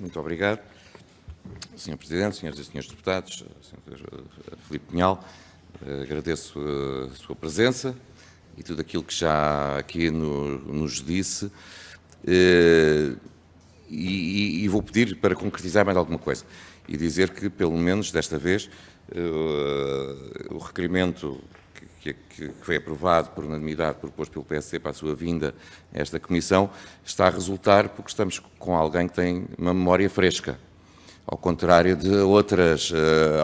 Muito obrigado. Sr. Presidente, senhoras e senhores deputados, Sr. Filipe Pinhal, agradeço a sua presença e tudo aquilo que já aqui nos disse e vou pedir para concretizar mais alguma coisa e dizer que, pelo menos desta vez, o requerimento que foi aprovado por unanimidade, proposto pelo PSD para a sua vinda a esta Comissão, está a resultar porque estamos com alguém que tem uma memória fresca, ao contrário de outras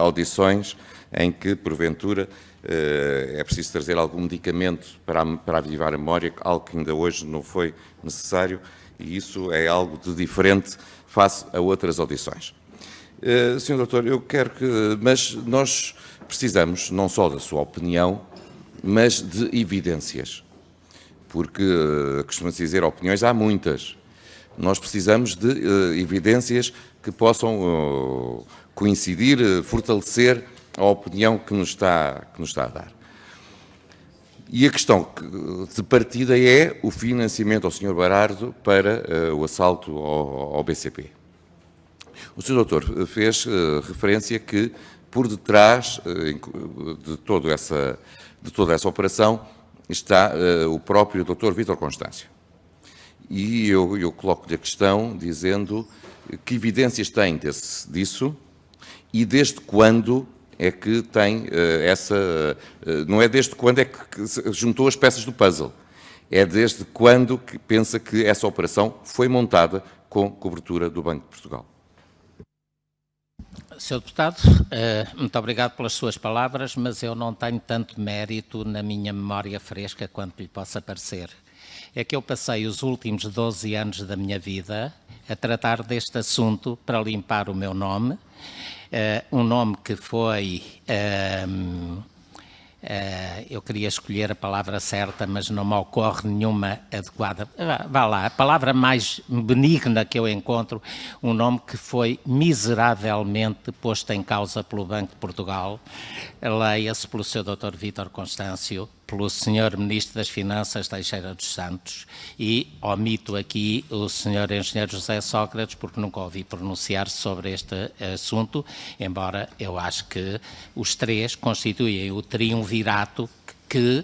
audições em que, porventura, é preciso trazer algum medicamento para avivar a memória, algo que ainda hoje não foi necessário, e isso é algo de diferente face a outras audições. Sr. Doutor, eu quero que... Mas nós precisamos não só da sua opinião, mas de evidências, porque costuma-se dizer opiniões há muitas. Nós precisamos de evidências que possam coincidir, fortalecer a opinião que nos está a dar. E a questão de partida é o financiamento ao Sr. Berardo para o assalto ao BCP. O Sr. Doutor fez referência que por detrás de toda essa operação está o próprio Dr. Vítor Constâncio. E eu coloco-lhe a questão dizendo que evidências tem disso e desde quando é que tem não é desde quando é que juntou as peças do puzzle, é desde quando que pensa que essa operação foi montada com cobertura do Banco de Portugal. Sr. Deputado, muito obrigado pelas suas palavras, mas eu não tenho tanto mérito na minha memória fresca quanto lhe possa parecer. É que eu passei os últimos 12 anos da minha vida a tratar deste assunto para limpar o meu nome, um nome que foi... eu queria escolher a palavra certa, mas não me ocorre nenhuma adequada. Vá lá, a palavra mais benigna que eu encontro, um nome que foi miseravelmente posto em causa pelo Banco de Portugal, leia-se pelo Sr. Dr. Vítor Constâncio, pelo Sr. Ministro das Finanças, Teixeira dos Santos, e omito aqui o Sr. Engenheiro José Sócrates, porque nunca ouvi pronunciar sobre este assunto, embora eu acho que os três constituem o triunvirato que,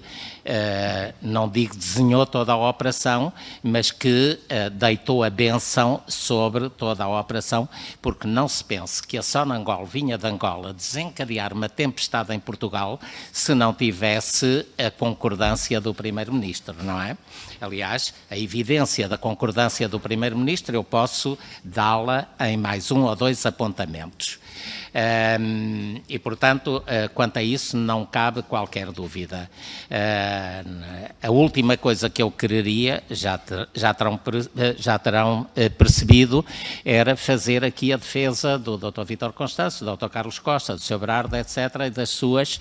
não digo desenhou toda a operação, mas que deitou a benção sobre toda a operação, porque não se pense que a Sonangol vinha de Angola desencadear uma tempestade em Portugal se não tivesse a concordância do Primeiro-Ministro, não é? Aliás, a evidência da concordância do Primeiro-Ministro eu posso dá-la em mais um ou dois apontamentos. E, portanto, quanto a isso não cabe qualquer dúvida. A última coisa que eu quereria, já terão percebido, era fazer aqui a defesa do Dr. Vítor Constâncio, do Dr. Carlos Costa, do Sr. Berardo, etc., e das suas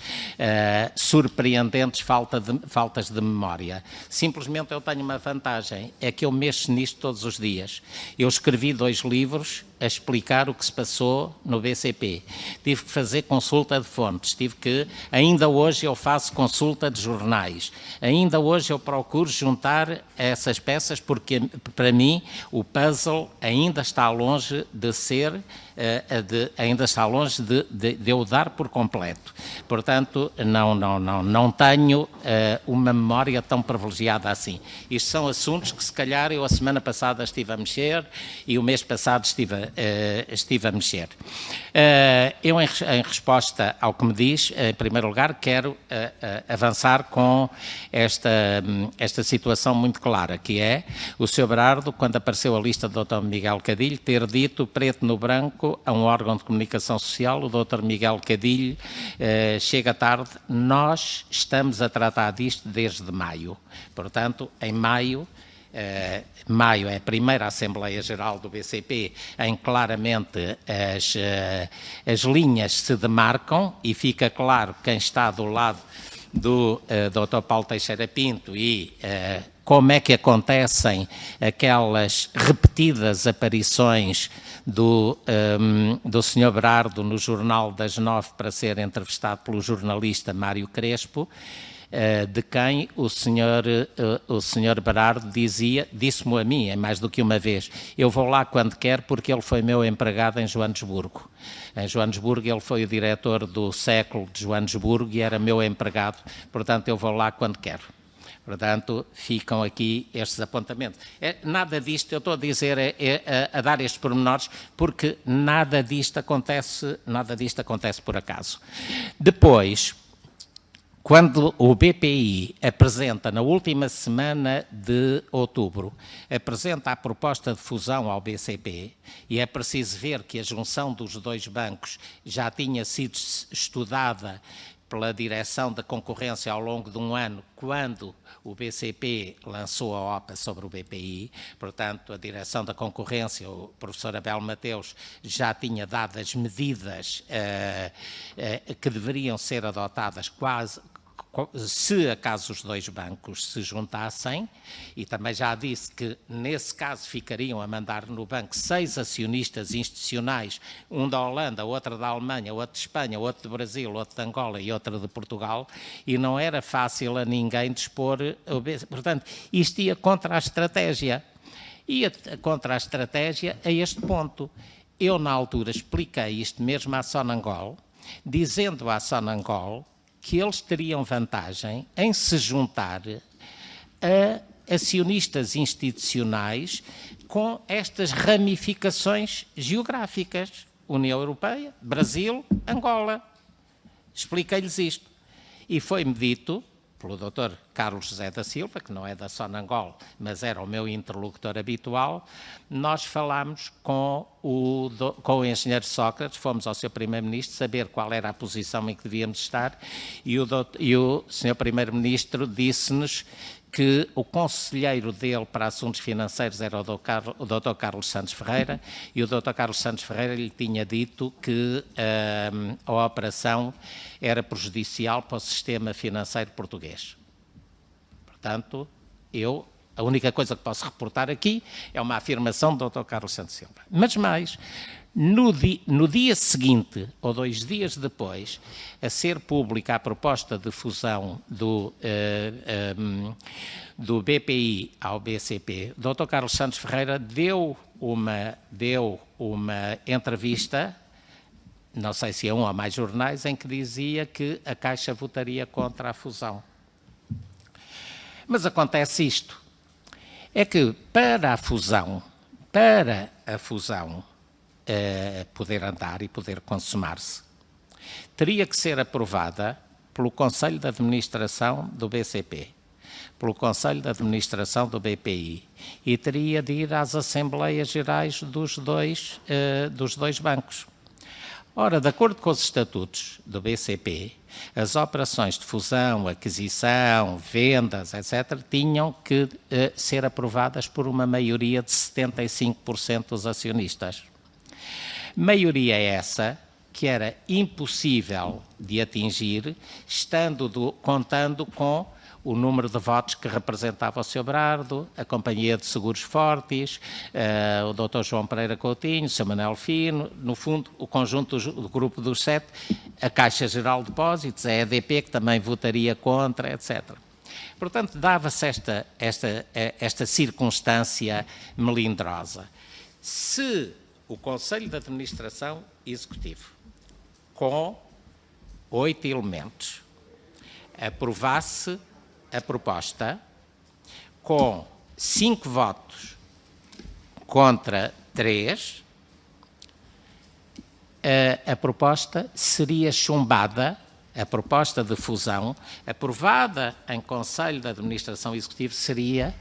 surpreendentes faltas de memória. Simplesmente eu tenho uma vantagem, é que eu mexo nisto todos os dias. Eu escrevi 2 livros a explicar o que se passou no BCP. Tive que fazer consulta de fontes, ainda hoje eu faço consulta de jornais, ainda hoje eu procuro juntar essas peças porque, para mim, o puzzle ainda está longe de ser, ainda está longe de eu dar por completo. Portanto, não tenho uma memória tão privilegiada assim. Isto são assuntos que, se calhar, eu a semana passada estive a mexer e o mês passado estive a mexer. Eu, em resposta ao que me diz, em primeiro lugar, quero avançar com esta situação muito clara, que é o Sr. Berardo, quando apareceu a lista do Dr. Miguel Cadilho, ter dito preto no branco a um órgão de comunicação social, o Dr. Miguel Cadilho, chega tarde, nós estamos a tratar disto desde maio. Portanto, em maio é a primeira Assembleia Geral do BCP em que claramente as linhas se demarcam e fica claro quem está do lado do Dr. Paulo Teixeira Pinto e como é que acontecem aquelas repetidas aparições do Sr. Berardo no Jornal das 9 para ser entrevistado pelo jornalista Mário Crespo. de quem o senhor Berardo disse-me a mim, mais do que uma vez, eu vou lá quando quer porque ele foi meu empregado em Joanesburgo. Em Joanesburgo ele foi o diretor do século de Joanesburgo e era meu empregado, portanto eu vou lá quando quero. Portanto, ficam aqui estes apontamentos. Nada disto, eu estou a dizer, a dar estes pormenores, porque nada disto acontece por acaso. Depois, quando o BPI apresenta, na última semana de outubro, apresenta a proposta de fusão ao BCP, e é preciso ver que a junção dos dois bancos já tinha sido estudada pela Direção da Concorrência ao longo de um ano, quando o BCP lançou a OPA sobre o BPI, portanto, a Direção da Concorrência, o professor Abel Mateus, já tinha dado as medidas que deveriam ser adotadas se acaso os dois bancos se juntassem, e também já disse que nesse caso ficariam a mandar no banco 6 acionistas institucionais, um da Holanda, outro da Alemanha, outro de Espanha, outro do Brasil, outro de Angola e outro de Portugal, e não era fácil a ninguém dispor, portanto, isto ia contra a estratégia. Ia contra a estratégia a este ponto. Eu, na altura, expliquei isto mesmo à Sonangol, dizendo à Sonangol que eles teriam vantagem em se juntar a acionistas institucionais com estas ramificações geográficas. União Europeia, Brasil, Angola. Expliquei-lhes isto. E foi-me dito pelo Dr. Carlos José da Silva, que não é da Sonangol, mas era o meu interlocutor habitual. Nós falámos com o engenheiro Sócrates, fomos ao Sr. Primeiro-Ministro saber qual era a posição em que devíamos estar, e o Sr. Primeiro-Ministro disse-nos que o conselheiro dele para assuntos financeiros era o Dr. Carlos Santos Ferreira, e o Dr. Carlos Santos Ferreira lhe tinha dito que a operação era prejudicial para o sistema financeiro português. Portanto, a única coisa que posso reportar aqui é uma afirmação do Dr. Carlos Santos Silva. Mas mais, no dia seguinte, ou 2 dias depois, a ser pública a proposta de fusão do BPI ao BCP, o Dr. Carlos Santos Ferreira deu uma entrevista, não sei se a um ou mais jornais, em que dizia que a Caixa votaria contra a fusão. Mas acontece isto, é que para a fusão poder andar e poder consumar-se, teria que ser aprovada pelo Conselho de Administração do BCP, pelo Conselho de Administração do BPI, e teria de ir às Assembleias Gerais dos dois bancos. Ora, de acordo com os estatutos do BCP, as operações de fusão, aquisição, vendas, etc., tinham que ser aprovadas por uma maioria de 75% dos acionistas. Maioria essa que era impossível de atingir, contando com o número de votos que representava o Sr. Berardo, a Companhia de Seguros Fortis, o Dr. João Pereira Coutinho, o Sr. Manuel Fino, no fundo, o conjunto do grupo dos 7, a Caixa Geral de Depósitos, a EDP, que também votaria contra, etc. Portanto, dava-se esta circunstância melindrosa. Se o Conselho de Administração Executivo, com 8 elementos, aprovasse a proposta com 5 votos contra 3, a proposta seria chumbada, a proposta de fusão, aprovada em Conselho de Administração Executivo, seria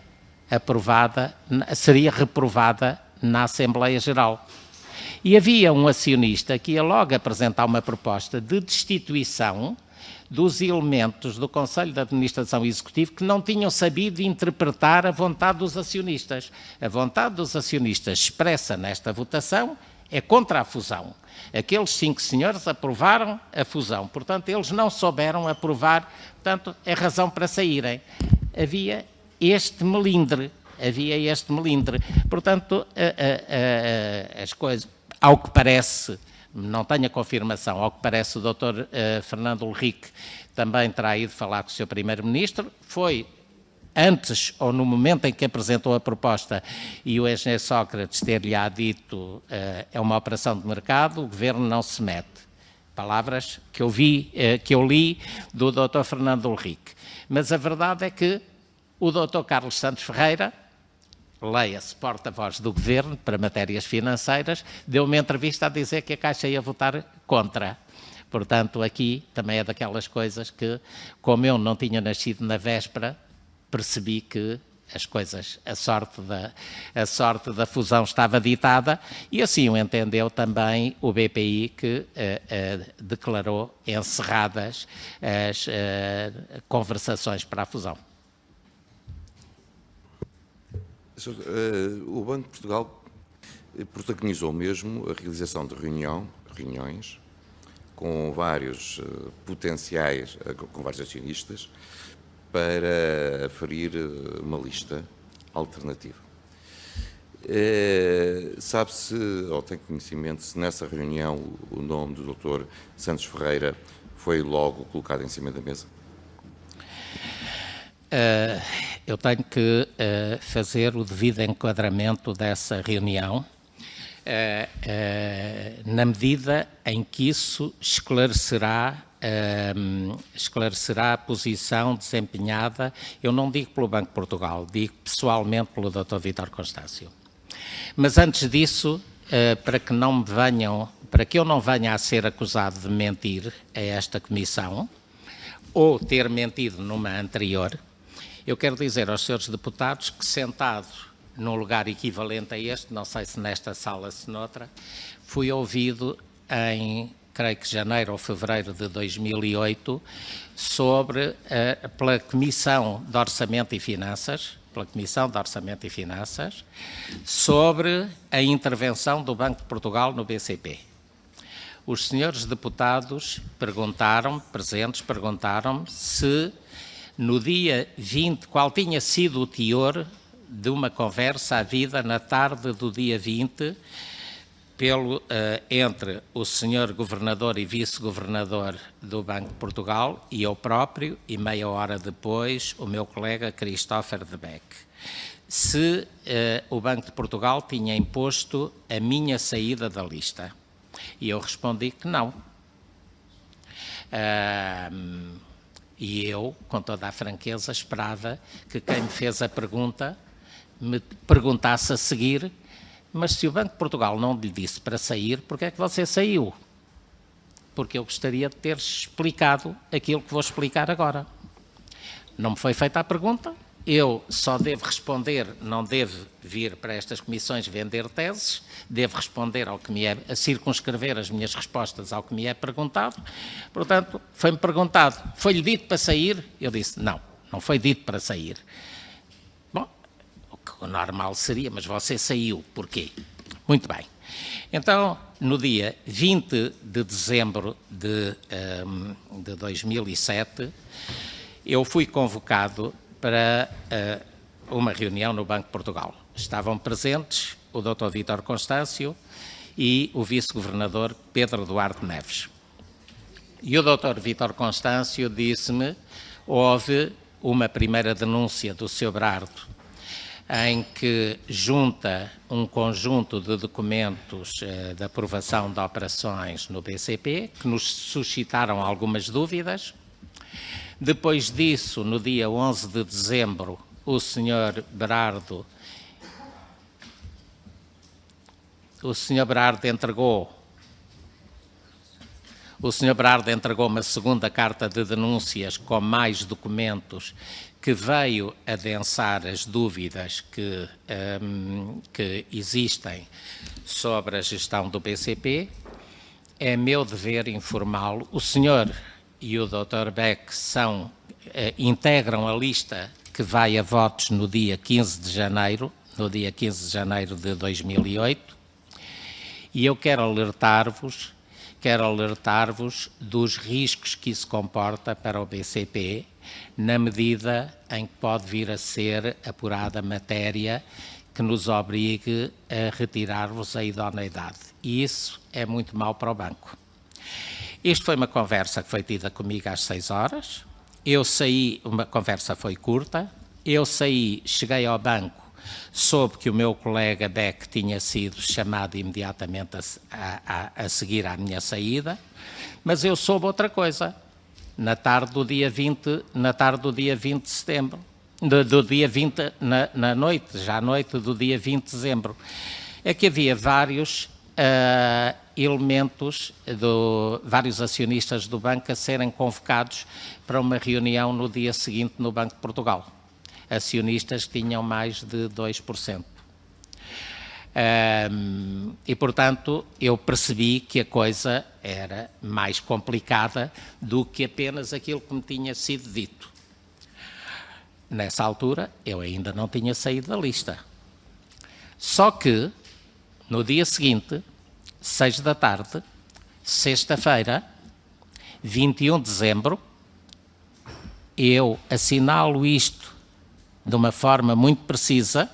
reprovada na Assembleia Geral. E havia um acionista que ia logo apresentar uma proposta de destituição dos elementos do Conselho de Administração Executivo que não tinham sabido interpretar a vontade dos acionistas. A vontade dos acionistas expressa nesta votação é contra a fusão. Aqueles 5 senhores aprovaram a fusão, portanto, eles não souberam aprovar, portanto, é razão para saírem. Havia este melindre. Portanto, as coisas, ao que parece, não tenho a confirmação, ao que parece o Dr. Fernando Ulrich também terá ido falar com o Sr. Primeiro-Ministro, foi antes ou no momento em que apresentou a proposta e o engenheiro Sócrates ter-lhe dito é uma operação de mercado, o Governo não se mete. Palavras que eu li do Dr. Fernando Ulrich. Mas a verdade é que o Dr. Carlos Santos Ferreira, leia-se porta-voz do Governo para matérias financeiras, deu uma entrevista a dizer que a Caixa ia votar contra. Portanto, aqui também é daquelas coisas que, como eu não tinha nascido na véspera, percebi que as coisas, a sorte da fusão estava ditada e assim o entendeu também o BPI, que declarou encerradas as conversações para a fusão. O Banco de Portugal protagonizou mesmo a realização de reuniões com vários potenciais, com vários acionistas, para aferir uma lista alternativa. Sabe-se, ou tem conhecimento, se nessa reunião o nome do Dr. Santos Ferreira foi logo colocado em cima da mesa? Eu tenho que fazer o devido enquadramento dessa reunião, na medida em que isso esclarecerá a posição desempenhada, eu não digo pelo Banco de Portugal, digo pessoalmente pelo Dr. Vítor Constâncio. Mas antes disso, para que eu não venha a ser acusado de mentir a esta comissão, ou ter mentido numa anterior, eu quero dizer aos senhores deputados que, sentado num lugar equivalente a este, não sei se nesta sala, se noutra, fui ouvido em, creio que janeiro ou fevereiro de 2008, pela Comissão de Orçamento e Finanças, sobre a intervenção do Banco de Portugal no BCP. Os senhores deputados perguntaram-me se no dia 20, qual tinha sido o teor de uma conversa havida na tarde do dia 20 entre o senhor governador e vice-governador do Banco de Portugal e eu próprio, e meia hora depois o meu colega Christopher de Beck, se o Banco de Portugal tinha imposto a minha saída da lista. E eu respondi que não. E eu, com toda a franqueza, esperava que quem me fez a pergunta me perguntasse a seguir: mas se o Banco de Portugal não lhe disse para sair, porque é que você saiu? Porque eu gostaria de ter explicado aquilo que vou explicar agora. Não me foi feita a pergunta, eu só devo responder, não devo vir para estas comissões vender teses, devo responder ao que me é, a circunscrever as minhas respostas ao que me é perguntado. Portanto, foi-me perguntado, foi-lhe dito para sair? Eu disse, não, não foi dito para sair. Bom, o que normal seria, mas você saiu, porquê? Muito bem. Então, no dia 20 de dezembro de 2007, eu fui convocado para uma reunião no Banco de Portugal. Estavam presentes o Dr. Vítor Constâncio e o vice-governador Pedro Duarte Neves. E o Dr. Vítor Constâncio disse-me: houve uma primeira denúncia do Sr. Berardo, em que junta um conjunto de documentos de aprovação de operações no BCP, que nos suscitaram algumas dúvidas. Depois disso, no dia 11 de dezembro, o Sr. Berardo entregou uma segunda carta de denúncias com mais documentos que veio adensar as dúvidas que existem sobre a gestão do BCP. É meu dever informá-lo. O senhor e o Dr. Beck integram a lista que vai a votos no dia 15 de janeiro, de 2008, e eu quero alertar-vos dos riscos que isso comporta para o BCP, na medida em que pode vir a ser apurada matéria que nos obrigue a retirar-vos a idoneidade. e isso é muito mau para o banco. Isto foi uma conversa que foi tida comigo às 6 horas, eu saí, uma conversa foi curta, eu saí, cheguei ao banco, soube que o meu colega Beck tinha sido chamado imediatamente a seguir à minha saída, mas eu soube outra coisa, na tarde do dia 20 de setembro, do dia 20, na noite, já à noite do dia 20 de dezembro, é que havia vários elementos, vários acionistas do banco a serem convocados para uma reunião no dia seguinte no Banco de Portugal. Acionistas que tinham mais de 2%. E, portanto, eu percebi que a coisa era mais complicada do que apenas aquilo que me tinha sido dito. Nessa altura, eu ainda não tinha saído da lista. Só que, no dia seguinte, 6 da tarde, sexta-feira, 21 de dezembro, eu assinalo isto de uma forma muito precisa,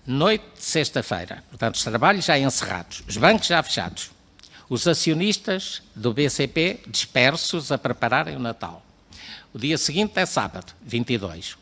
noite de sexta-feira, portanto, os trabalhos já encerrados, os bancos já fechados, os acionistas do BCP dispersos a prepararem o Natal. O dia seguinte é sábado, 22.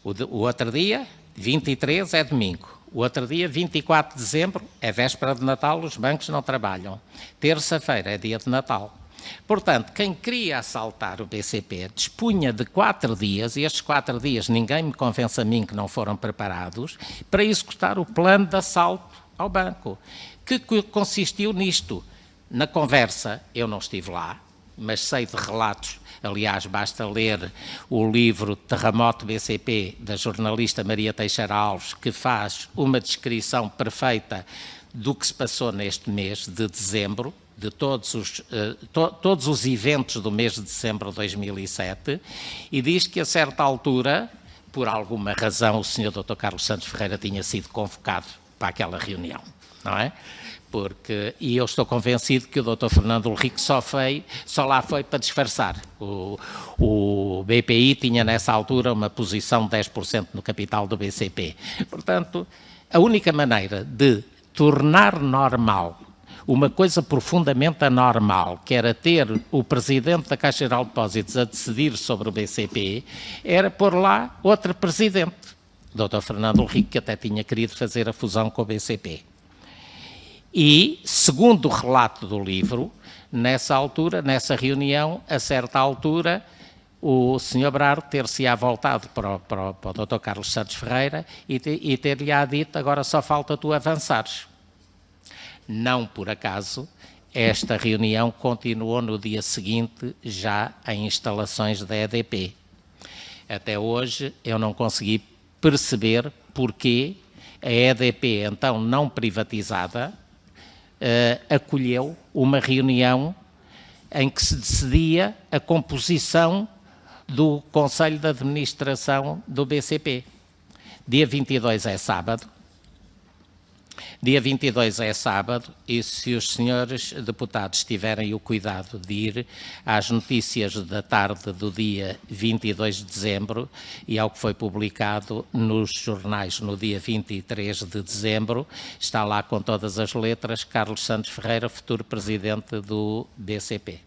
O outro dia, 23, é domingo. O outro dia, 24 de dezembro, é véspera de Natal, os bancos não trabalham. Terça-feira é dia de Natal. Portanto, quem queria assaltar o BCP dispunha de 4 dias, e estes 4 dias ninguém me convence a mim que não foram preparados, para executar o plano de assalto ao banco, que consistiu nisto. Na conversa, eu não estive lá, mas sei de relatos, aliás, basta ler o livro Terremoto BCP, da jornalista Maria Teixeira Alves, que faz uma descrição perfeita do que se passou neste mês de dezembro, de todos os eventos do mês de dezembro de 2007, e diz que a certa altura, por alguma razão, o Sr. Dr. Carlos Santos Ferreira tinha sido convocado para aquela reunião, não é? E eu estou convencido que o Dr. Fernando Ulrico só lá foi para disfarçar. O BPI tinha nessa altura uma posição de 10% no capital do BCP. Portanto, a única maneira de tornar normal uma coisa profundamente anormal, que era ter o presidente da Caixa Geral de Depósitos a decidir sobre o BCP, era pôr lá outro presidente, Dr. Fernando Ulrico, que até tinha querido fazer a fusão com o BCP. E, segundo o relato do livro, nessa altura, nessa reunião, a certa altura, o Sr. Braro ter-se-á voltado para o Dr. Carlos Santos Ferreira e ter-lhe-á dito: agora só falta tu avançares. Não por acaso, esta reunião continuou no dia seguinte, já em instalações da EDP. Até hoje eu não consegui perceber porque a EDP, então não privatizada, acolheu uma reunião em que se decidia a composição do Conselho de Administração do BCP. Dia 22 é sábado. Dia 22 é sábado, e se os senhores deputados tiverem o cuidado de ir às notícias da tarde do dia 22 de dezembro e ao que foi publicado nos jornais no dia 23 de dezembro, está lá com todas as letras: Carlos Santos Ferreira, futuro presidente do BCP.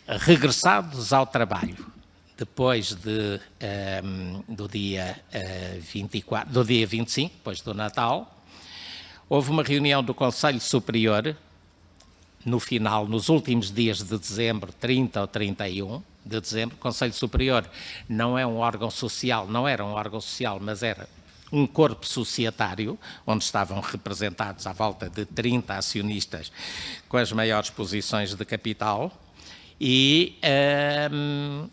Regressados ao trabalho, depois do dia 25, depois do Natal, houve uma reunião do Conselho Superior, no final, nos últimos dias de dezembro, 30 ou 31 de dezembro. O Conselho Superior não é um órgão social, não era um órgão social, mas era um corpo societário, onde estavam representados à volta de 30 acionistas com as maiores posições de capital, e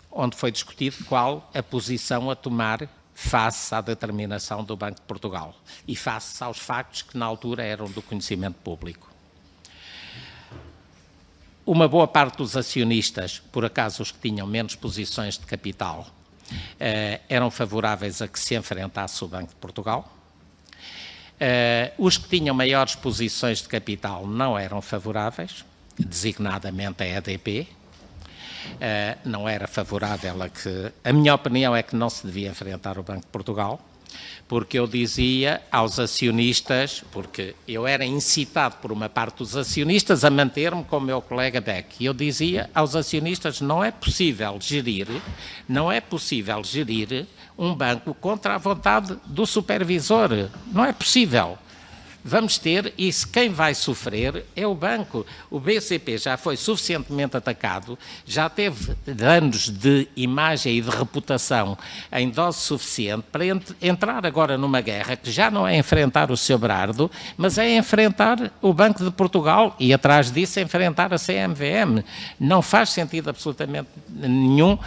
onde foi discutido qual a posição a tomar face à determinação do Banco de Portugal e face aos factos que na altura eram do conhecimento público. Uma boa parte dos acionistas, por acaso os que tinham menos posições de capital, eram favoráveis a que se enfrentasse o Banco de Portugal. Os que tinham maiores posições de capital não eram favoráveis, designadamente a EDP. Não era favorável a que... A minha opinião é que não se devia enfrentar o Banco de Portugal. Porque eu dizia aos acionistas, porque eu era incitado por uma parte dos acionistas a manter-me com o meu colega Beck, e eu dizia aos acionistas, não é possível gerir um banco contra a vontade do supervisor, não é possível. Vamos ter, e quem vai sofrer é o banco. O BCP já foi suficientemente atacado, já teve danos de imagem e de reputação em dose suficiente para entrar agora numa guerra que já não é enfrentar o Sr. Berardo, mas é enfrentar o Banco de Portugal e atrás disso enfrentar a CMVM. Não faz sentido absolutamente nenhum.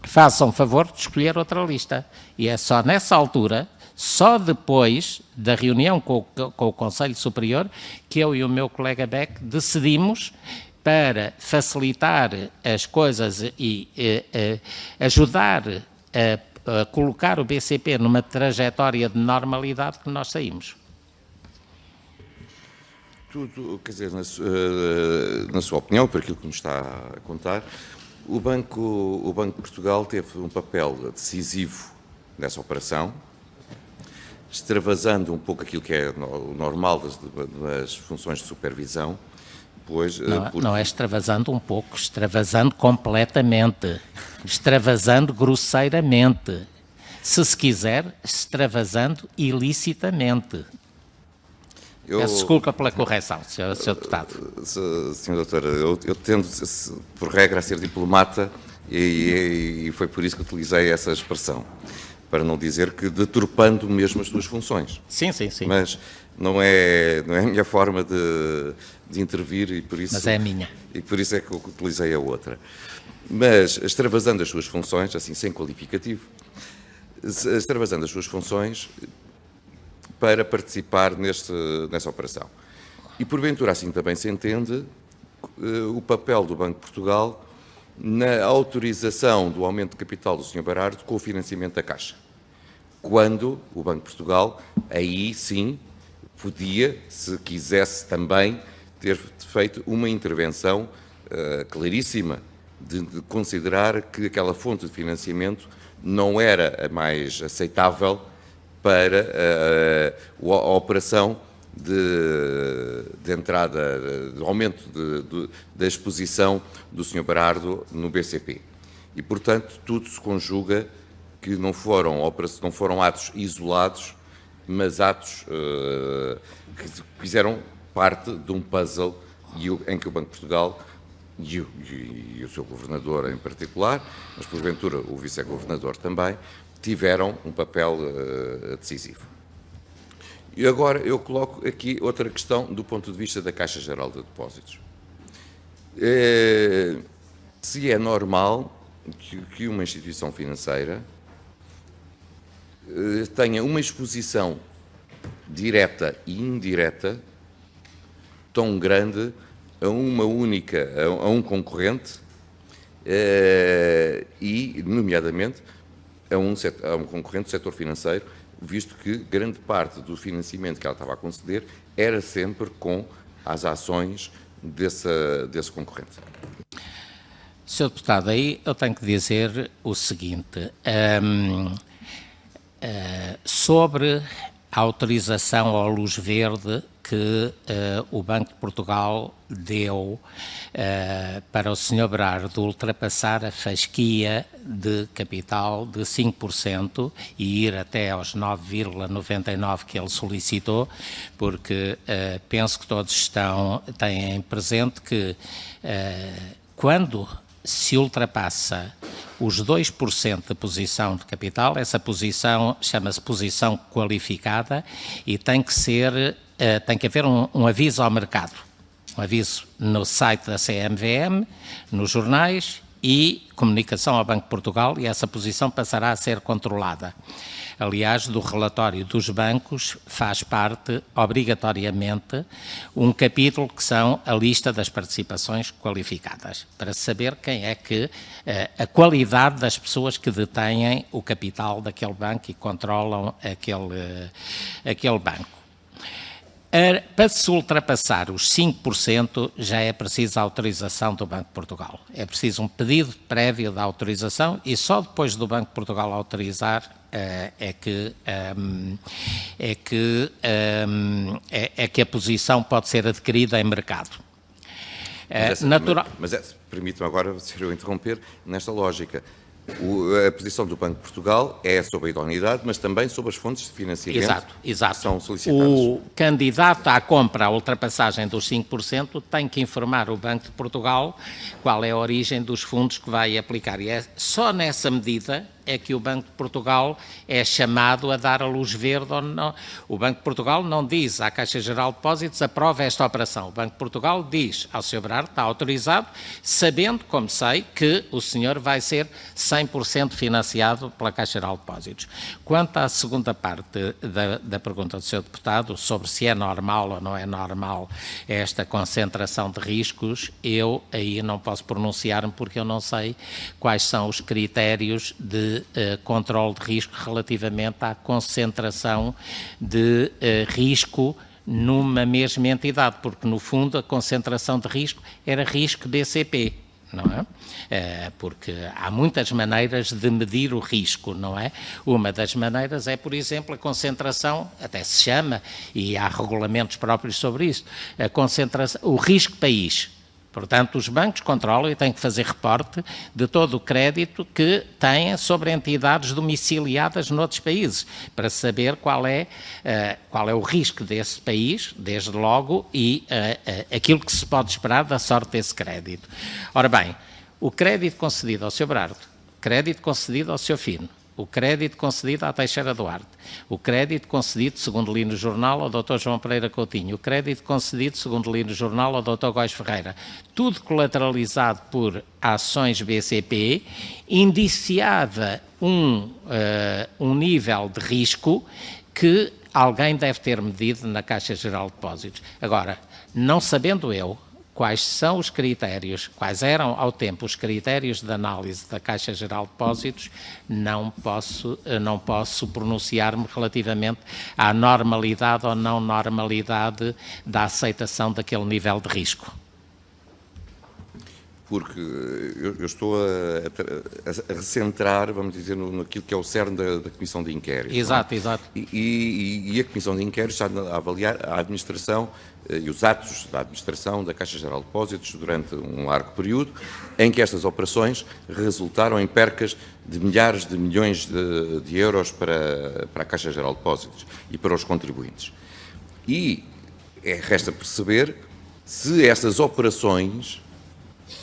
Façam favor de escolher outra lista. E é só nessa altura, só depois da reunião com o Conselho Superior, que eu e o meu colega Beck decidimos, para facilitar as coisas e ajudar a colocar o BCP numa trajetória de normalidade, que nós saímos. Tudo, quer dizer, na sua opinião, por aquilo que nos está a contar, o Banco de Portugal teve um papel decisivo nessa operação, extravasando um pouco aquilo que é o normal das funções de supervisão, pois... Não é extravasando um pouco, extravasando completamente, extravasando grosseiramente, se quiser, extravasando ilicitamente. Peço desculpa pela correção, Sr. Deputado. Sr. Doutor, eu tendo, por regra, a ser diplomata e foi por isso que utilizei essa expressão, para não dizer que deturpando mesmo as suas funções. Sim. Mas não é a minha forma de intervir e por isso... Mas é a minha. E por isso é que eu utilizei a outra. Mas, extravasando as suas funções, assim, sem qualificativo, extravasando as suas funções para participar nessa operação. E, porventura, assim também se entende o papel do Banco de Portugal na autorização do aumento de capital do Sr. Berardo com o financiamento da Caixa. Quando o Banco de Portugal, aí sim, podia, se quisesse também, ter feito uma intervenção claríssima de considerar que aquela fonte de financiamento não era a mais aceitável para a operação de entrada, de aumento da exposição do Sr. Berardo no BCP. E, portanto, tudo se conjuga que não foram atos isolados, mas atos que fizeram parte de um puzzle em que o Banco de Portugal e o seu governador em particular, mas porventura o vice-governador também, tiveram um papel decisivo. E agora eu coloco aqui outra questão do ponto de vista da Caixa Geral de Depósitos. Se é normal que uma instituição financeira tenha uma exposição direta e indireta tão grande a a um concorrente e, nomeadamente, a um concorrente do setor financeiro, visto que grande parte do financiamento que ela estava a conceder era sempre com as ações desse concorrente. Sr. Deputado, aí eu tenho que dizer o seguinte, sobre a autorização à luz verde que o Banco de Portugal deu para o Sr. Berardo ultrapassar a fasquia de capital de 5% e ir até aos 9,99% que ele solicitou, porque penso que todos têm presente que quando se ultrapassa os 2% de posição de capital, essa posição chama-se posição qualificada e tem que haver um aviso ao mercado, um aviso no site da CMVM, nos jornais e comunicação ao Banco de Portugal, e essa posição passará a ser controlada. Aliás, do relatório dos bancos faz parte, obrigatoriamente, um capítulo que são a lista das participações qualificadas, para saber quem é que, a qualidade das pessoas que detêm o capital daquele banco e controlam aquele banco. Para se ultrapassar os 5%, já é preciso a autorização do Banco de Portugal. É preciso um pedido prévio de autorização e só depois do Banco de Portugal autorizar é que a posição pode ser adquirida em mercado. Permite-me agora, se eu interromper, nesta lógica. A posição do Banco de Portugal é sobre a idoneidade, mas também sobre as fontes de financiamento que são solicitadas. O candidato à compra, à ultrapassagem dos 5%, tem que informar o Banco de Portugal qual é a origem dos fundos que vai aplicar. E é só nessa medida é que o Banco de Portugal é chamado a dar a luz verde ou não. O Banco de Portugal não diz à Caixa Geral de Depósitos aprova esta operação. O Banco de Portugal diz ao Sr. Berardo, está autorizado, sabendo, como sei, que o senhor vai ser 100% financiado pela Caixa Geral de Depósitos. Quanto à segunda parte da pergunta do Sr. Deputado, sobre se é normal ou não é normal esta concentração de riscos, eu aí não posso pronunciar-me porque eu não sei quais são os critérios de controle de risco relativamente à concentração de risco numa mesma entidade, porque no fundo a concentração de risco era risco BCP, não é? Porque há muitas maneiras de medir o risco, não é? Uma das maneiras é, por exemplo, a concentração, até se chama, e há regulamentos próprios sobre isso, a concentração, o risco país. Portanto, os bancos controlam e têm que fazer reporte de todo o crédito que têm sobre entidades domiciliadas noutros países, para saber qual é o risco desse país, desde logo, e aquilo que se pode esperar da sorte desse crédito. Ora bem, o crédito concedido ao Sr. Berardo, crédito concedido ao Sr. Fino, o crédito concedido à Teixeira Duarte, o crédito concedido, segundo li no jornal, ao Dr. João Pereira Coutinho, o crédito concedido, segundo li no jornal, ao Dr. Góis Ferreira, tudo colateralizado por ações BCP, indiciava um nível de risco que alguém deve ter medido na Caixa Geral de Depósitos. Agora, não sabendo eu quais são os critérios, quais eram ao tempo os critérios de análise da Caixa Geral de Depósitos, não posso pronunciar-me relativamente à normalidade ou não normalidade da aceitação daquele nível de risco. Porque eu estou a recentrar, vamos dizer, naquilo que é o cerne da Comissão de Inquérito. Exato, exato. E a Comissão de Inquérito está a avaliar a administração e os atos da administração da Caixa Geral de Depósitos durante um largo período, em que estas operações resultaram em percas de milhares de milhões de euros para a Caixa Geral de Depósitos e para os contribuintes. E resta perceber se essas operações,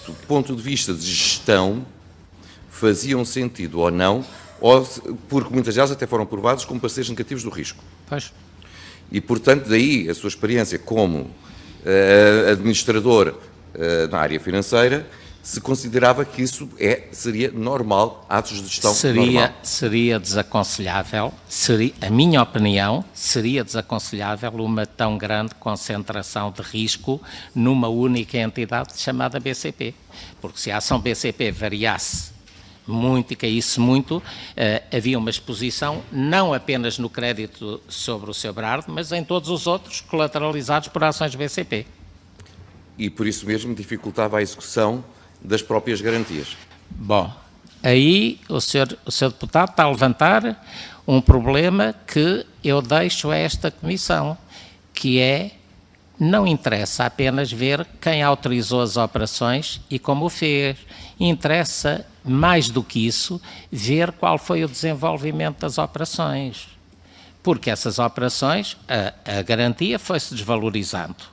do ponto de vista de gestão, faziam sentido ou não, porque muitas delas até foram provadas como parceiros negativos do risco. Pois. E, portanto, daí a sua experiência como administrador na área financeira, se considerava que isso seria normal, atos de gestão normal. Seria desaconselhável, a minha opinião, seria desaconselhável uma tão grande concentração de risco numa única entidade chamada BCP. Porque se a ação BCP variasse muito e caísse muito, havia uma exposição não apenas no crédito sobre o Sr. Berardo, mas em todos os outros colateralizados por ações BCP. E por isso mesmo dificultava a execução das próprias garantias. Bom, aí o senhor deputado está a levantar um problema que eu deixo a esta comissão, que é, não interessa apenas ver quem autorizou as operações e como o fez. Interessa, mais do que isso, ver qual foi o desenvolvimento das operações. Porque essas operações, a garantia foi-se desvalorizando.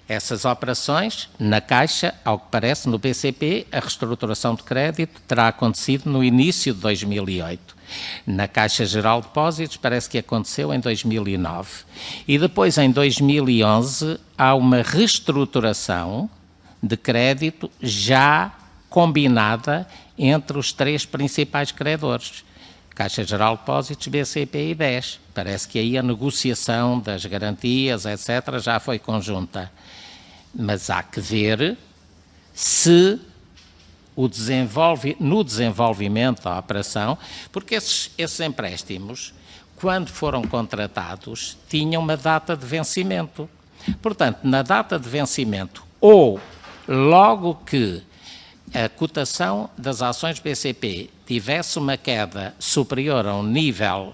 Essas operações, na Caixa, ao que parece, no BCP, a reestruturação de crédito terá acontecido no início de 2008. Na Caixa Geral de Depósitos parece que aconteceu em 2009. E depois, em 2011, há uma reestruturação de crédito já combinada entre os três principais credores. Caixa Geral de Depósitos, BCP e BES. Parece que aí a negociação das garantias, etc., já foi conjunta. Mas há que ver se no desenvolvimento da operação, porque esses empréstimos, quando foram contratados, tinham uma data de vencimento. Portanto, na data de vencimento, ou logo que a cotação das ações BCP tivesse uma queda superior a um nível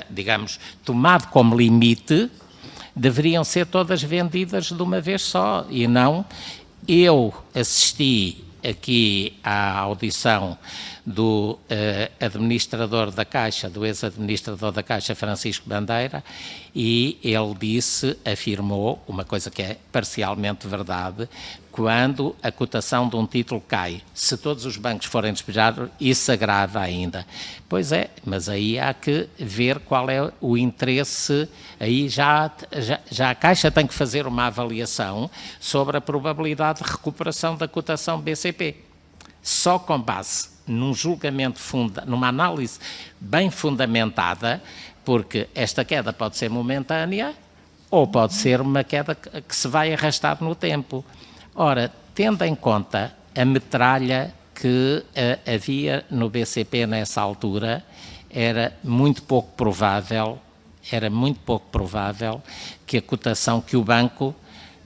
digamos, tomado como limite, deveriam ser todas vendidas de uma vez só, e não. Eu assisti aqui à audição do administrador da Caixa, do ex-administrador da Caixa, Francisco Bandeira, e ele afirmou, uma coisa que é parcialmente verdade, quando a cotação de um título cai, se todos os bancos forem despejados, isso agrava ainda. Pois é, mas aí há que ver qual é o interesse, aí já a Caixa tem que fazer uma avaliação sobre a probabilidade de recuperação da cotação BCP. Só com base num julgamento, numa análise bem fundamentada, porque esta queda pode ser momentânea ou pode ser uma queda que se vai arrastar no tempo. Ora, tendo em conta a metralha que havia no BCP nessa altura, era muito pouco provável que a cotação, que o banco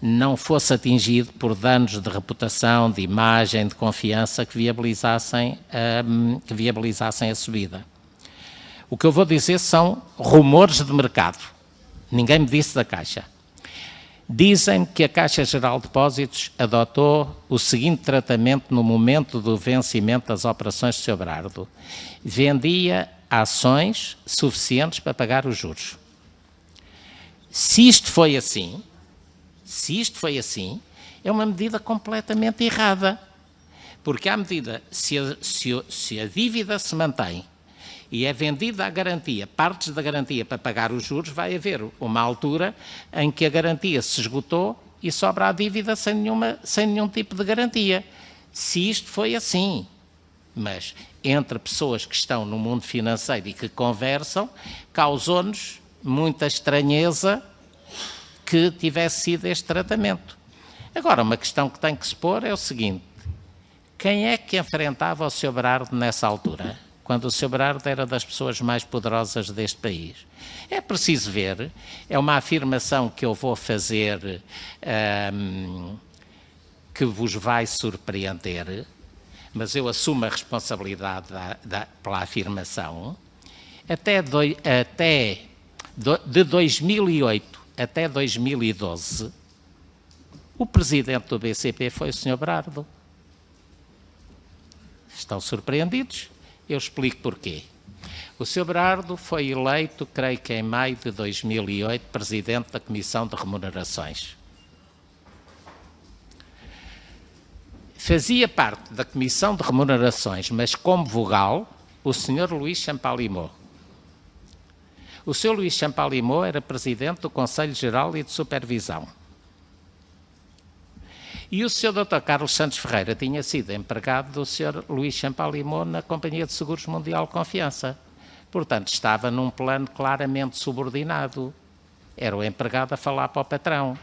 não fosse atingido por danos de reputação, de imagem, de confiança que viabilizassem a subida. O que eu vou dizer são rumores de mercado. Ninguém me disse da Caixa. Dizem-me que a Caixa Geral de Depósitos adotou o seguinte tratamento no momento do vencimento das operações de Sr. Berardo. Vendia ações suficientes para pagar os juros. Se isto foi assim, é uma medida completamente errada. Porque à medida, se a dívida se mantém e é vendida a garantia, partes da garantia para pagar os juros, vai haver uma altura em que a garantia se esgotou e sobra a dívida sem nenhum tipo de garantia. Se isto foi assim, mas entre pessoas que estão no mundo financeiro e que conversam, causou-nos muita estranheza que tivesse sido este tratamento. Agora, uma questão que tem que se pôr é o seguinte: quem é que enfrentava o Sr. Berardo nessa altura, quando o Sr. Berardo era das pessoas mais poderosas deste país? É preciso ver, é uma afirmação que eu vou fazer que vos vai surpreender, mas eu assumo a responsabilidade pela afirmação. De 2008 até 2012, o presidente do BCP foi o Sr. Berardo. Estão surpreendidos? Eu explico porquê. O Sr. Berardo foi eleito, creio que em maio de 2008, presidente da Comissão de Remunerações. Fazia parte da Comissão de Remunerações, mas como vogal, o Sr. Luís Champalimau. O Sr. Luís Champalimau era presidente do Conselho Geral e de Supervisão. E o Sr. Dr. Carlos Santos Ferreira tinha sido empregado do Sr. Luís Champalimau na Companhia de Seguros Mundial Confiança. Portanto, estava num plano claramente subordinado. Era o empregado a falar para o patrão.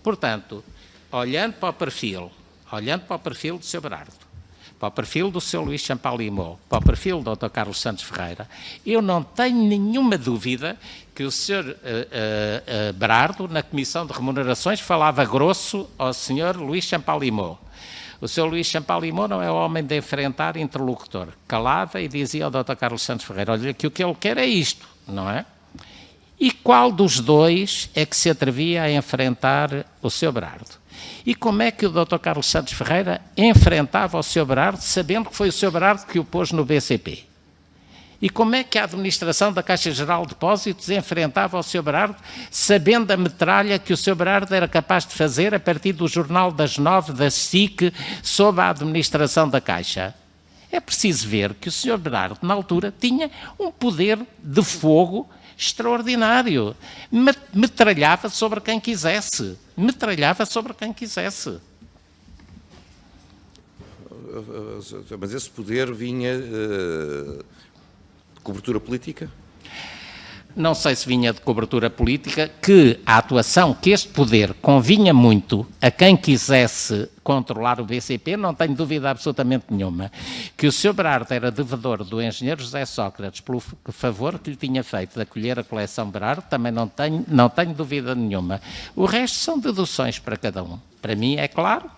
Portanto, olhando para o perfil do Sr. Berardo, para o perfil do Sr. Luís Champalimau, para o perfil do Dr. Carlos Santos Ferreira, eu não tenho nenhuma dúvida que o Sr. Berardo, na Comissão de Remunerações, falava grosso ao Sr. Luís Champalimau. O Sr. Luís Champalimau não é homem de enfrentar interlocutor. Calava e dizia ao Dr. Carlos Santos Ferreira: olha, que o que ele quer é isto, não é? E qual dos dois é que se atrevia a enfrentar o Sr. Berardo? E como é que o Dr. Carlos Santos Ferreira enfrentava o Sr. Berardo, sabendo que foi o Sr. Berardo que o pôs no BCP? E como é que a administração da Caixa Geral de Depósitos enfrentava o Sr. Berardo, sabendo a metralha que o Sr. Berardo era capaz de fazer a partir do Jornal das 9 da SIC sob a administração da Caixa? É preciso ver que o Sr. Berardo, na altura, tinha um poder de fogo extraordinário. Metralhava sobre quem quisesse. Mas esse poder vinha de cobertura política? não sei se vinha de cobertura política, que a atuação, que este poder convinha muito a quem quisesse controlar o BCP, não tenho dúvida absolutamente nenhuma, que o Sr. Berardo era devedor do engenheiro José Sócrates pelo favor que lhe tinha feito de acolher a coleção Berardo, também não tenho dúvida nenhuma. O resto são deduções para cada um. Para mim é claro,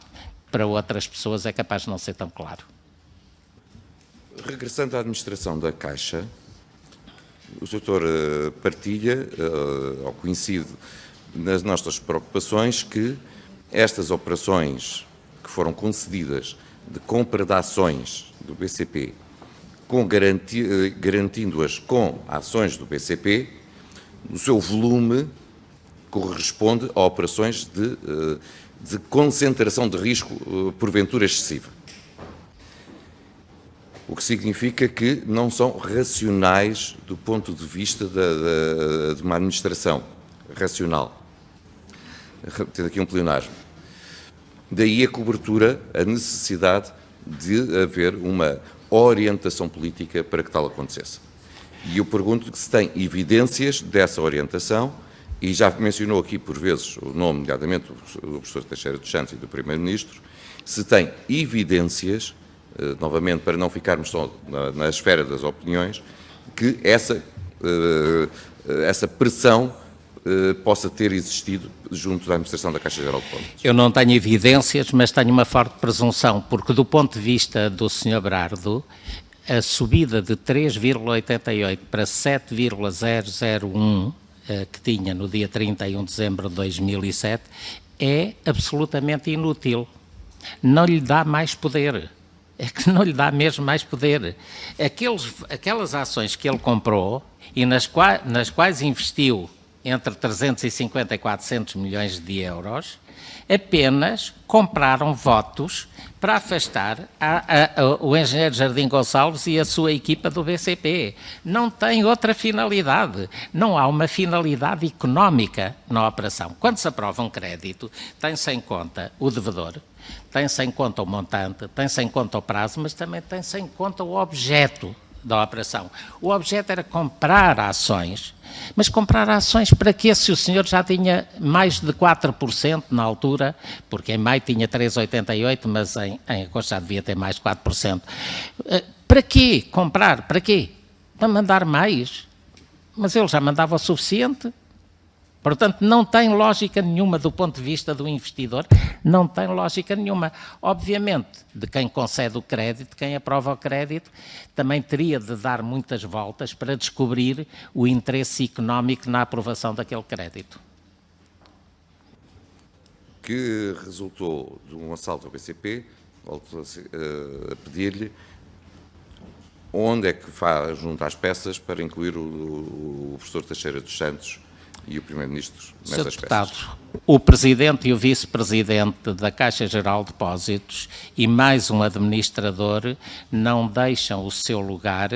para outras pessoas é capaz de não ser tão claro. Regressando à administração da Caixa, o Sr. partilha, ou coincide nas nossas preocupações, que estas operações que foram concedidas de compra de ações do BCP, garantindo-as com ações do BCP, o seu volume corresponde a operações de concentração de risco, porventura excessiva. O que significa que não são racionais do ponto de vista de uma administração racional. Tendo aqui um pleonasmo. Daí a cobertura, a necessidade de haver uma orientação política para que tal acontecesse. E eu pergunto se tem evidências dessa orientação, e já mencionou aqui por vezes o nome, nomeadamente do professor Teixeira dos Santos e do Primeiro-Ministro, se tem evidências, novamente para não ficarmos só na esfera das opiniões, que essa pressão possa ter existido junto da administração da Caixa Geral de Depósitos. Eu não tenho evidências, mas tenho uma forte presunção, porque do ponto de vista do Sr. Berardo, a subida de 3,88 para 7,001 que tinha no dia 31 de dezembro de 2007 é absolutamente inútil. Não lhe dá mais poder. É que não lhe dá mesmo mais poder. Aquelas ações que ele comprou e nas quais investiu entre 350 e 400 milhões de euros, apenas compraram votos para afastar o engenheiro Jardim Gonçalves e a sua equipa do BCP. Não tem outra finalidade. Não há uma finalidade económica na operação. Quando se aprova um crédito, tem-se em conta o devedor, tem-se em conta o montante, tem-se em conta o prazo, mas também tem-se em conta o objeto da operação. O objeto era comprar ações, mas comprar ações para quê? Se o senhor já tinha mais de 4% na altura, porque em maio tinha 3,88%, mas em agosto já devia ter mais de 4%. Para quê comprar? Para quê? Para mandar mais? Mas ele já mandava o suficiente. Portanto, não tem lógica nenhuma do ponto de vista do investidor, não tem lógica nenhuma. Obviamente, de quem concede o crédito, quem aprova o crédito, também teria de dar muitas voltas para descobrir o interesse económico na aprovação daquele crédito. Que resultou de um assalto ao BCP, volto a pedir-lhe onde é que faz junto às peças para incluir o professor Teixeira dos Santos e o Primeiro-Ministro nessas peças. O Presidente e o Vice-Presidente da Caixa Geral de Depósitos e mais um administrador não deixam o seu lugar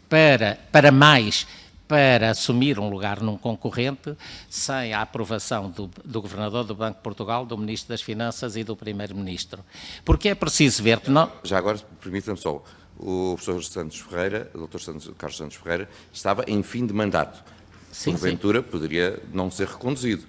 para assumir um lugar num concorrente sem a aprovação do Governador do Banco de Portugal, do Ministro das Finanças e do Primeiro-Ministro. Porque é preciso ver que não... Já agora, permitam-me só, o professor Santos Ferreira, o Dr. Carlos Santos Ferreira, estava em fim de mandato. Porventura, poderia não ser reconduzido.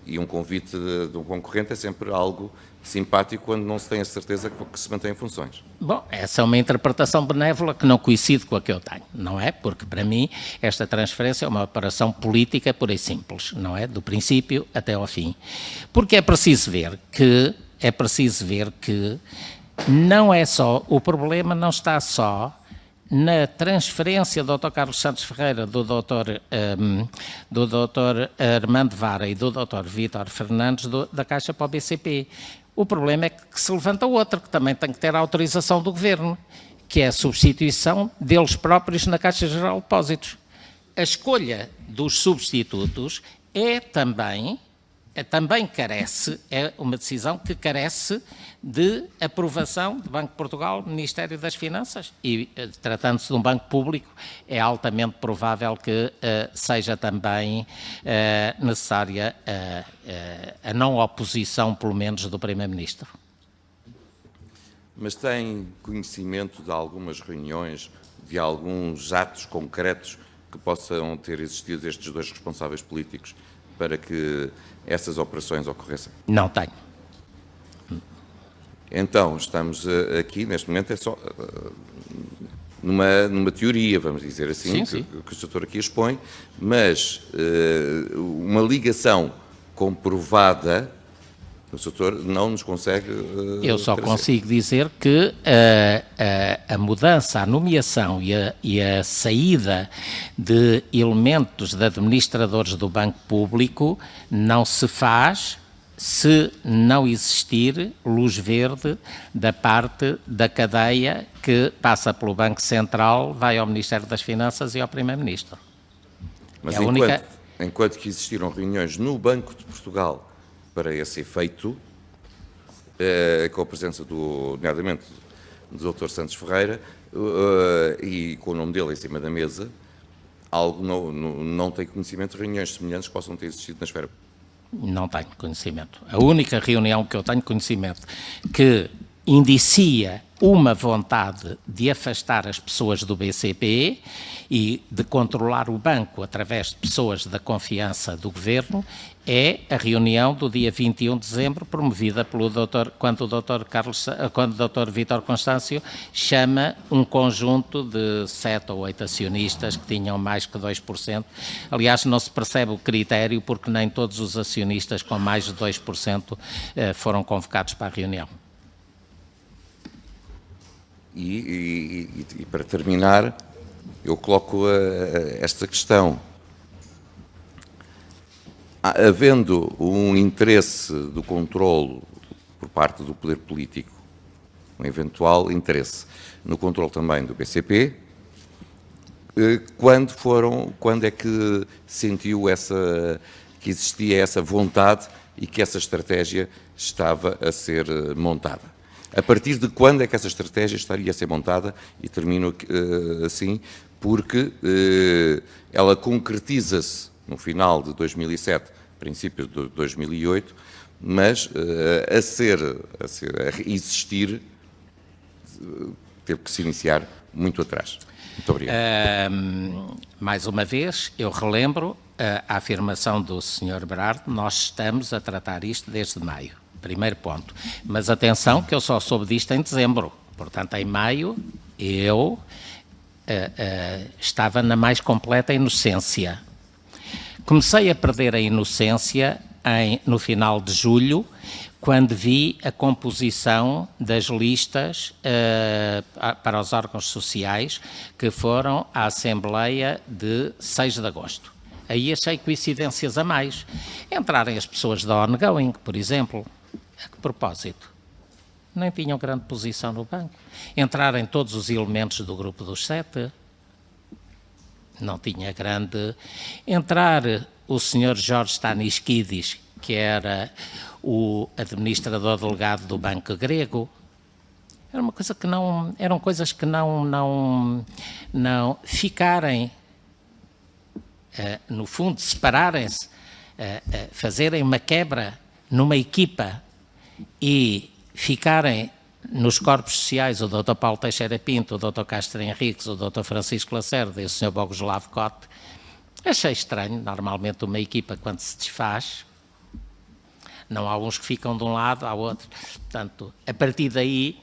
E um convite de um concorrente é sempre algo simpático quando não se tem a certeza que se mantém em funções. Bom, essa é uma interpretação benévola que não coincide com a que eu tenho, não é? Porque, para mim, esta transferência é uma operação política pura e simples, não é? Do princípio até ao fim. Porque é preciso ver que não é só, o problema não está só na transferência do Dr. Carlos Santos Ferreira, do Dr. Armando Vara e do Dr. Vítor Fernandes da Caixa para o BCP. O problema é que se levanta outro, que também tem que ter a autorização do Governo, que é a substituição deles próprios na Caixa Geral de Depósitos. A escolha dos substitutos também carece, é uma decisão que carece de aprovação do Banco de Portugal, Ministério das Finanças, e tratando-se de um banco público, é altamente provável que seja também necessária a não oposição, pelo menos, do Primeiro-Ministro. Mas tem conhecimento de algumas reuniões, de alguns atos concretos que possam ter existido estes dois responsáveis políticos para que essas operações ocorressem? Não tenho. Então, estamos aqui, neste momento, é só numa teoria, vamos dizer assim, sim. que o Sr. aqui expõe, mas uma ligação comprovada, o Sr. não nos consegue Eu só trazer. consigo dizer que a mudança, a nomeação e a saída de elementos de administradores do Banco Público não se faz se não existir luz verde da parte da cadeia que passa pelo Banco Central, vai ao Ministério das Finanças e ao Primeiro-Ministro. Mas É enquanto que existiram reuniões no Banco de Portugal para esse efeito, com a presença nomeadamente, do Dr. Santos Ferreira, e com o nome dele em cima da mesa, algo não tem conhecimento de reuniões semelhantes que possam ter existido na esfera. Não tenho conhecimento. A única reunião que eu tenho conhecimento que indicia uma vontade de afastar as pessoas do BCP e de controlar o banco através de pessoas da confiança do Governo é a reunião do dia 21 de dezembro, promovida pelo quando o Dr. Vítor Constâncio chama um conjunto de 7 ou 8 acionistas que tinham mais que 2%. Aliás, não se percebe o critério porque nem todos os acionistas com mais de 2% foram convocados para a reunião. E para terminar, eu coloco esta questão. Havendo um interesse do controlo por parte do poder político, um eventual interesse no controle também do BCP, quando é que sentiu que existia essa vontade e que essa estratégia estava a ser montada? A partir de quando é que essa estratégia estaria a ser montada? E termino assim, porque ela concretiza-se no final de 2007, princípios de 2008, mas a existir, teve que se iniciar muito atrás. Muito obrigado. Mais uma vez, eu relembro a afirmação do Sr. Berardo, nós estamos a tratar isto desde maio. Primeiro ponto. Mas atenção que eu só soube disto em dezembro. Portanto, em maio, eu estava na mais completa inocência. Comecei a perder a inocência no final de julho, quando vi a composição das listas para os órgãos sociais que foram à Assembleia de 6 de agosto. Aí achei coincidências a mais. Entrarem as pessoas da ongoing, por exemplo. A que propósito? Nem tinham grande posição no banco. Entrarem todos os elementos do grupo dos 7. Não tinha grande... Entrar o Sr. Jorge Stanisquidis, que era o administrador delegado do Banco Grego. Era uma coisa que não... Eram coisas que não ficarem, no fundo, separarem-se, fazerem uma quebra numa equipa e ficarem nos corpos sociais o Dr. Paulo Teixeira Pinto, o Dr. Castro Henriques, o Dr. Francisco Lacerda e o Sr. Bogoslav Cote, achei estranho. Normalmente uma equipa, quando se desfaz, não há uns que ficam de um lado, há outros. Portanto, a partir daí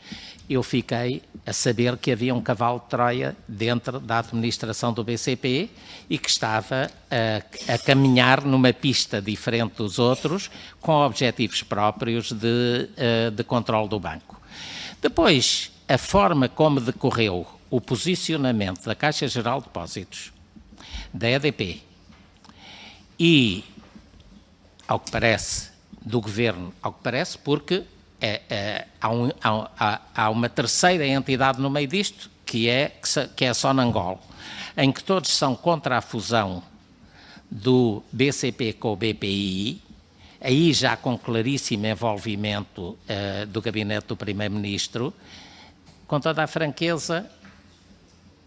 eu fiquei a saber que havia um cavalo de Troia dentro da administração do BCP e que estava a caminhar numa pista diferente dos outros, com objetivos próprios de controle do banco. Depois, a forma como decorreu o posicionamento da Caixa Geral de Depósitos, da EDP e, ao que parece, do Governo, ao que parece, porque há uma terceira entidade no meio disto, que é a Sonangol, em que todos são contra a fusão do BCP com o BPI, aí já com claríssimo envolvimento do gabinete do Primeiro-Ministro. Com toda a franqueza,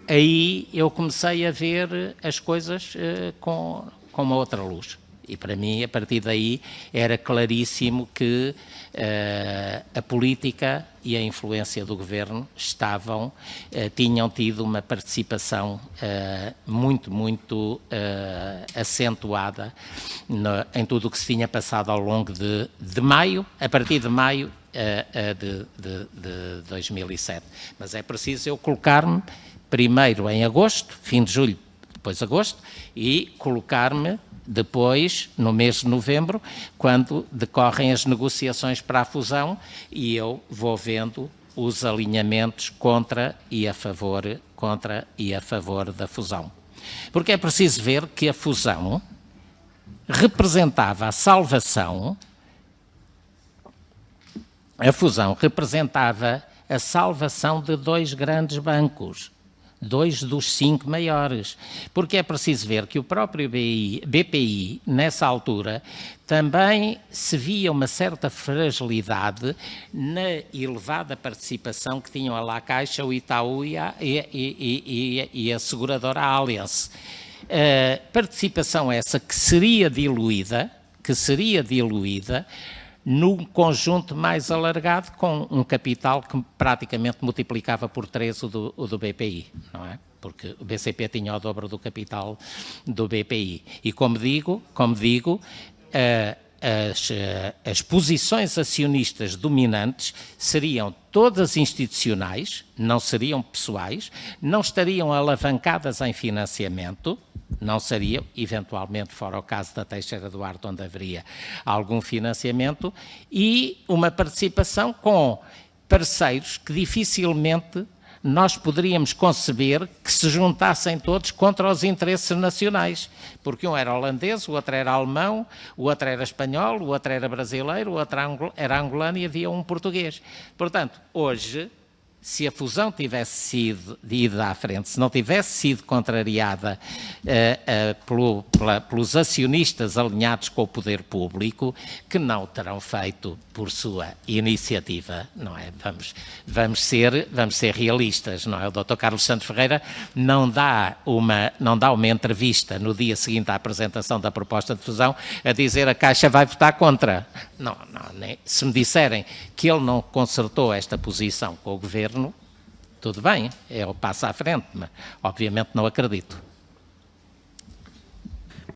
aí eu comecei a ver as coisas com uma outra luz. E para mim, a partir daí, era claríssimo que a política e a influência do governo tinham tido uma participação muito acentuada em tudo o que se tinha passado ao longo de maio, a partir de maio de 2007. Mas é preciso eu colocar-me primeiro em agosto, fim de julho, depois agosto, e colocar-me depois, no mês de novembro, quando decorrem as negociações para a fusão, e eu vou vendo os alinhamentos contra e a favor da fusão. Porque é preciso ver que a fusão representava a salvação de dois grandes bancos, 2 dos 5 maiores, porque é preciso ver que o próprio BPI, nessa altura, também se via uma certa fragilidade na elevada participação que tinham a La Caixa, o Itaú e a seguradora Allianz. Participação essa que seria diluída num conjunto mais alargado, com um capital que praticamente multiplicava por 3 o do BPI, não é? Porque o BCP tinha o dobro do capital do BPI. E como digo, as posições acionistas dominantes seriam todas institucionais, não seriam pessoais, não estariam alavancadas em financiamento, não seriam, eventualmente, fora o caso da Teixeira Duarte, onde haveria algum financiamento, e uma participação com parceiros que dificilmente nós poderíamos conceber que se juntassem todos contra os interesses nacionais, porque um era holandês, o outro era alemão, o outro era espanhol, o outro era brasileiro, o outro era angolano e havia um português. Portanto, hoje, se a fusão tivesse sido ida à frente, se não tivesse sido contrariada pelos acionistas alinhados com o poder público, que não o terão feito por sua iniciativa, não é? Vamos ser realistas, não é? O Dr. Carlos Santos Ferreira não dá uma entrevista no dia seguinte à apresentação da proposta de fusão a dizer a Caixa vai votar contra. Não, se me disserem que ele não consertou esta posição com o Governo, tudo bem, eu passo à frente, mas obviamente não acredito.